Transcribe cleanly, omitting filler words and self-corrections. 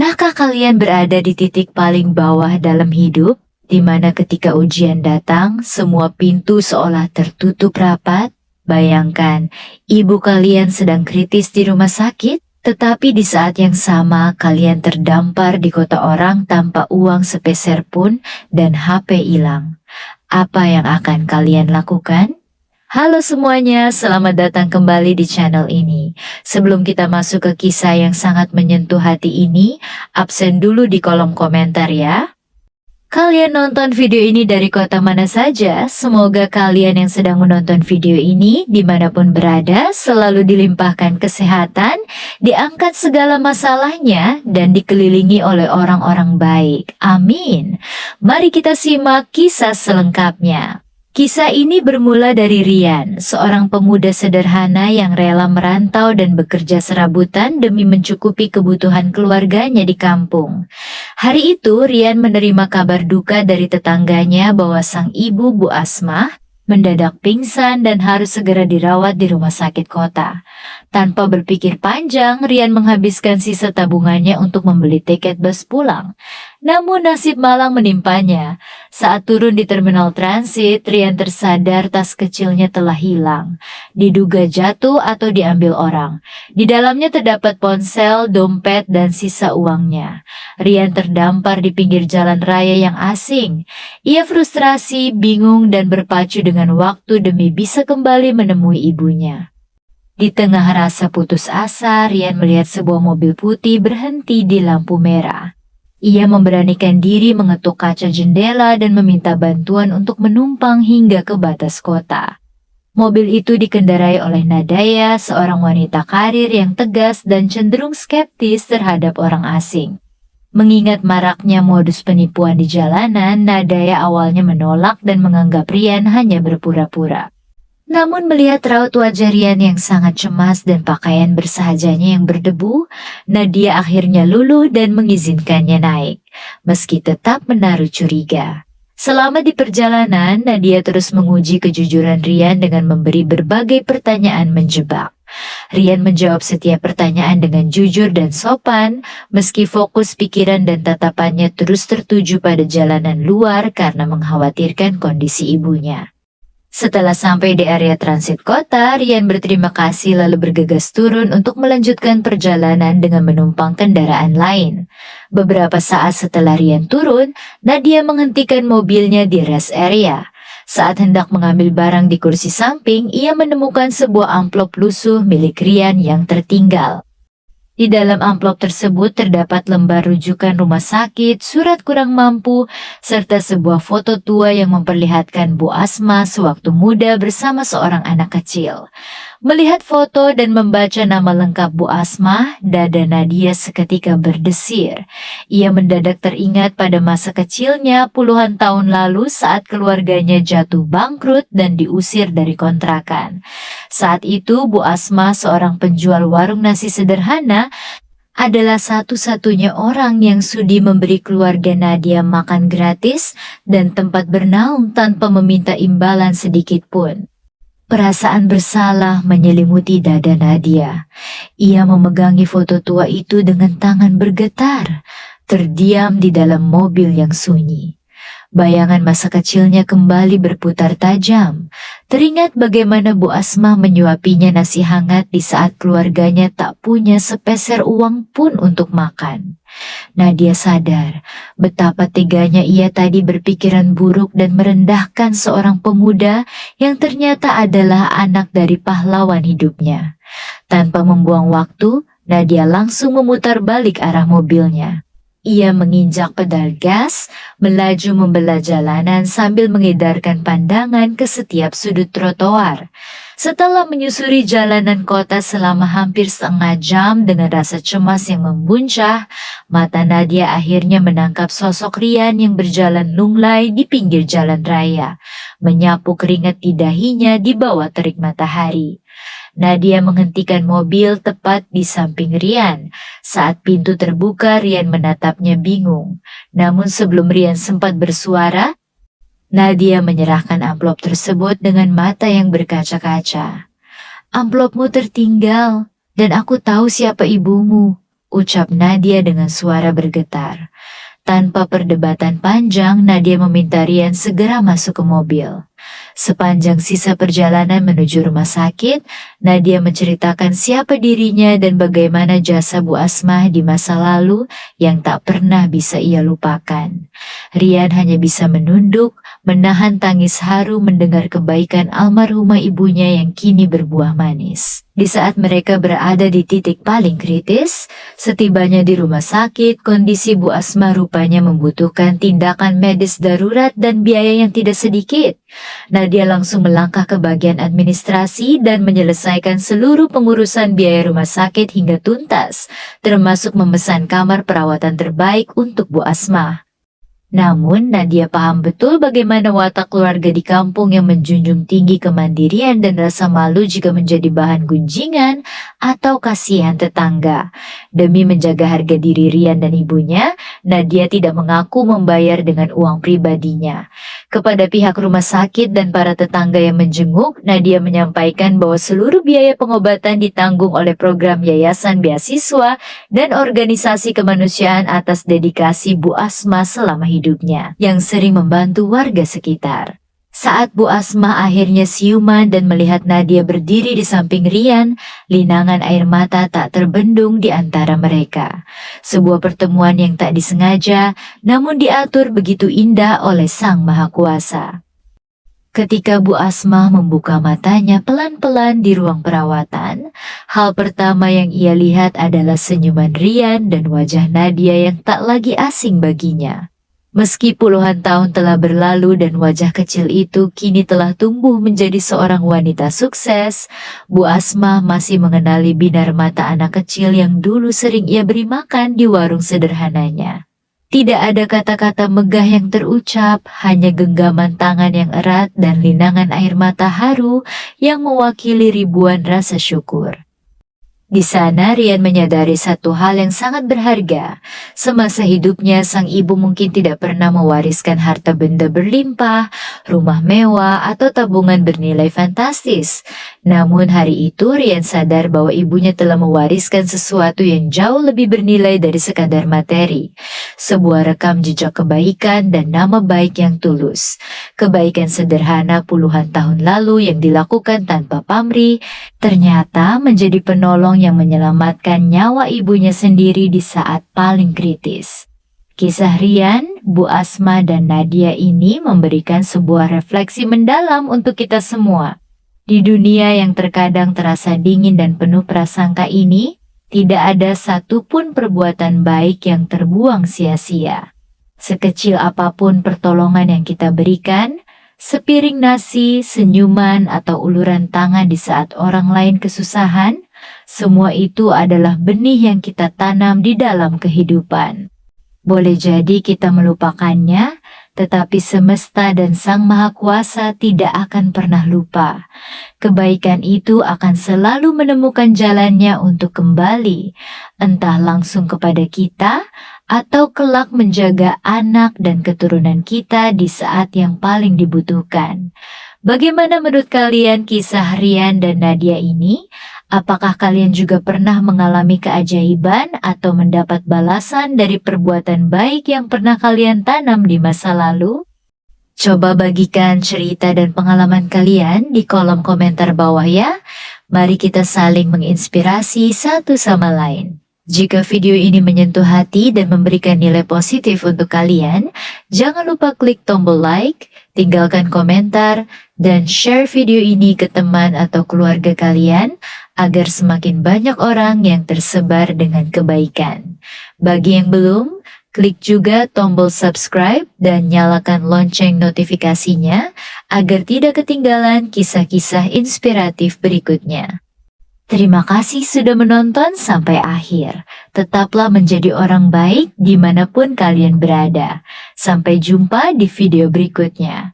Pernahkah kalian berada di titik paling bawah dalam hidup, di mana ketika ujian datang, semua pintu seolah tertutup rapat? Bayangkan, ibu kalian sedang kritis di rumah sakit, tetapi di saat yang sama kalian terdampar di kota orang tanpa uang sepeser pun dan HP hilang. Apa yang akan kalian lakukan? Halo semuanya, selamat datang kembali di channel ini. Sebelum kita masuk ke kisah yang sangat menyentuh hati ini, absen dulu di kolom komentar ya. Kalian nonton video ini dari kota mana saja? Semoga kalian yang sedang menonton video ini, dimanapun berada, selalu dilimpahkan kesehatan, diangkat segala masalahnya, dan dikelilingi oleh orang-orang baik. Amin. Mari kita simak kisah selengkapnya. Kisah ini bermula dari Rian, seorang pemuda sederhana yang rela merantau dan bekerja serabutan demi mencukupi kebutuhan keluarganya di kampung. Hari itu, Rian menerima kabar duka dari tetangganya bahwa sang ibu, Bu Asmah, mendadak pingsan dan harus segera dirawat di rumah sakit kota. Tanpa berpikir panjang, Rian menghabiskan sisa tabungannya untuk membeli tiket bus pulang. Namun nasib malang menimpanya. Saat turun di terminal transit, Rian tersadar tas kecilnya telah hilang. Diduga jatuh atau diambil orang. Di dalamnya terdapat ponsel, dompet, dan sisa uangnya. Rian terdampar di pinggir jalan raya yang asing. Ia frustrasi, bingung, dan berpacu dengan waktu demi bisa kembali menemui ibunya. Di tengah rasa putus asa, Rian melihat sebuah mobil putih berhenti di lampu merah. Ia memberanikan diri mengetuk kaca jendela dan meminta bantuan untuk menumpang hingga ke batas kota. Mobil itu dikendarai oleh Nadaya, seorang wanita karir yang tegas dan cenderung skeptis terhadap orang asing. Mengingat maraknya modus penipuan di jalanan, Nadaya awalnya menolak dan menganggap Rian hanya berpura-pura. Namun melihat raut wajah Rian yang sangat cemas dan pakaian bersahajanya yang berdebu, Nadia akhirnya luluh dan mengizinkannya naik, meski tetap menaruh curiga. Selama di perjalanan, Nadia terus menguji kejujuran Rian dengan memberi berbagai pertanyaan menjebak. Rian menjawab setiap pertanyaan dengan jujur dan sopan, meski fokus pikiran dan tatapannya terus tertuju pada jalanan luar karena mengkhawatirkan kondisi ibunya. Setelah sampai di area transit kota, Rian berterima kasih lalu bergegas turun untuk melanjutkan perjalanan dengan menumpang kendaraan lain. Beberapa saat setelah Rian turun, Nadia menghentikan mobilnya di rest area. Saat hendak mengambil barang di kursi samping, ia menemukan sebuah amplop lusuh milik Rian yang tertinggal. Di dalam amplop tersebut terdapat lembar rujukan rumah sakit, surat kurang mampu, serta sebuah foto tua yang memperlihatkan Bu Asmah sewaktu muda bersama seorang anak kecil. Melihat foto dan membaca nama lengkap Bu Asmah, dada Nadia seketika berdesir. Ia mendadak teringat pada masa kecilnya puluhan tahun lalu saat keluarganya jatuh bangkrut dan diusir dari kontrakan. Saat itu Bu Asmah, seorang penjual warung nasi sederhana, adalah satu-satunya orang yang sudi memberi keluarga Nadia makan gratis dan tempat bernaung tanpa meminta imbalan sedikit pun. Perasaan bersalah menyelimuti dada Nadia. Ia memegangi foto tua itu dengan tangan bergetar, terdiam di dalam mobil yang sunyi. Bayangan masa kecilnya kembali berputar tajam. Teringat bagaimana Bu Asmah menyuapinya nasi hangat di saat keluarganya tak punya sepeser uang pun untuk makan. Nadia sadar betapa teganya ia tadi berpikiran buruk dan merendahkan seorang pemuda yang ternyata adalah anak dari pahlawan hidupnya. Tanpa membuang waktu, Nadia langsung memutar balik arah mobilnya. Ia menginjak pedal gas, melaju membelah jalanan sambil mengedarkan pandangan ke setiap sudut trotoar. Setelah menyusuri jalanan kota selama hampir setengah jam dengan rasa cemas yang membuncah, mata Nadia akhirnya menangkap sosok Rian yang berjalan lunglai di pinggir jalan raya, menyapu keringat di dahinya di bawah terik matahari. Nadia menghentikan mobil tepat di samping Rian. Saat pintu terbuka, Rian menatapnya bingung. Namun sebelum Rian sempat bersuara, Nadia menyerahkan amplop tersebut dengan mata yang berkaca-kaca. "Amplopmu tertinggal, dan aku tahu siapa ibumu," ucap Nadia dengan suara bergetar. Tanpa perdebatan panjang, Nadia meminta Rian segera masuk ke mobil. Sepanjang sisa perjalanan menuju rumah sakit, Nadia menceritakan siapa dirinya dan bagaimana jasa Bu Asmah di masa lalu yang tak pernah bisa ia lupakan. Rian hanya bisa menunduk, menahan tangis haru mendengar kebaikan almarhumah ibunya yang kini berbuah manis. Di saat mereka berada di titik paling kritis, setibanya di rumah sakit, kondisi Bu Asmah rupanya membutuhkan tindakan medis darurat dan biaya yang tidak sedikit. Nadia langsung melangkah ke bagian administrasi dan menyelesaikan seluruh pengurusan biaya rumah sakit hingga tuntas, termasuk memesan kamar perawatan terbaik untuk Bu Asmah. Namun, Nadia paham betul bagaimana watak keluarga di kampung yang menjunjung tinggi kemandirian dan rasa malu jika menjadi bahan gunjingan atau kasihan tetangga. Demi menjaga harga diri Rian dan ibunya, Nadia tidak mengaku membayar dengan uang pribadinya. Kepada pihak rumah sakit dan para tetangga yang menjenguk, Nadia menyampaikan bahwa seluruh biaya pengobatan ditanggung oleh program Yayasan Beasiswa dan organisasi kemanusiaan atas dedikasi Bu Asmah selama hidupnya, yang sering membantu warga sekitar. Saat Bu Asmah akhirnya siuman dan melihat Nadia berdiri di samping Rian, linangan air mata tak terbendung di antara mereka. Sebuah pertemuan yang tak disengaja, namun diatur begitu indah oleh Sang Maha Kuasa. Ketika Bu Asmah membuka matanya pelan-pelan di ruang perawatan, hal pertama yang ia lihat adalah senyuman Rian dan wajah Nadia yang tak lagi asing baginya. Meski puluhan tahun telah berlalu dan wajah kecil itu kini telah tumbuh menjadi seorang wanita sukses, Bu Asmah masih mengenali binar mata anak kecil yang dulu sering ia beri makan di warung sederhananya. Tidak ada kata-kata megah yang terucap, hanya genggaman tangan yang erat dan linangan air mata haru yang mewakili ribuan rasa syukur. Di sana Rian menyadari satu hal yang sangat berharga. Semasa hidupnya sang ibu mungkin tidak pernah mewariskan harta benda berlimpah, rumah mewah, atau tabungan bernilai fantastis. Namun hari itu Rian sadar bahwa ibunya telah mewariskan sesuatu yang jauh lebih bernilai dari sekadar materi. Sebuah rekam jejak kebaikan dan nama baik yang tulus. Kebaikan sederhana puluhan tahun lalu yang dilakukan tanpa pamrih, ternyata menjadi penolong yang menyelamatkan nyawa ibunya sendiri di saat paling kritis. Kisah Rian, Bu Asmah, dan Nadia ini memberikan sebuah refleksi mendalam untuk kita semua. Di dunia yang terkadang terasa dingin dan penuh prasangka ini, tidak ada satupun perbuatan baik yang terbuang sia-sia. Sekecil apapun pertolongan yang kita berikan, sepiring nasi, senyuman, atau uluran tangan di saat orang lain kesusahan, semua itu adalah benih yang kita tanam di dalam kehidupan. Boleh jadi kita melupakannya, tetapi semesta dan Sang Maha Kuasa tidak akan pernah lupa. Kebaikan itu akan selalu menemukan jalannya untuk kembali, entah langsung kepada kita, atau kelak menjaga anak dan keturunan kita di saat yang paling dibutuhkan. Bagaimana menurut kalian kisah Rian dan Nadia ini? Apakah kalian juga pernah mengalami keajaiban atau mendapat balasan dari perbuatan baik yang pernah kalian tanam di masa lalu? Coba bagikan cerita dan pengalaman kalian di kolom komentar bawah ya. Mari kita saling menginspirasi satu sama lain. Jika video ini menyentuh hati dan memberikan nilai positif untuk kalian, jangan lupa klik tombol like, tinggalkan komentar, dan share video ini ke teman atau keluarga kalian agar semakin banyak orang yang tersebar dengan kebaikan. Bagi yang belum, klik juga tombol subscribe dan nyalakan lonceng notifikasinya agar tidak ketinggalan kisah-kisah inspiratif berikutnya. Terima kasih sudah menonton sampai akhir. Tetaplah menjadi orang baik dimanapun kalian berada. Sampai jumpa di video berikutnya.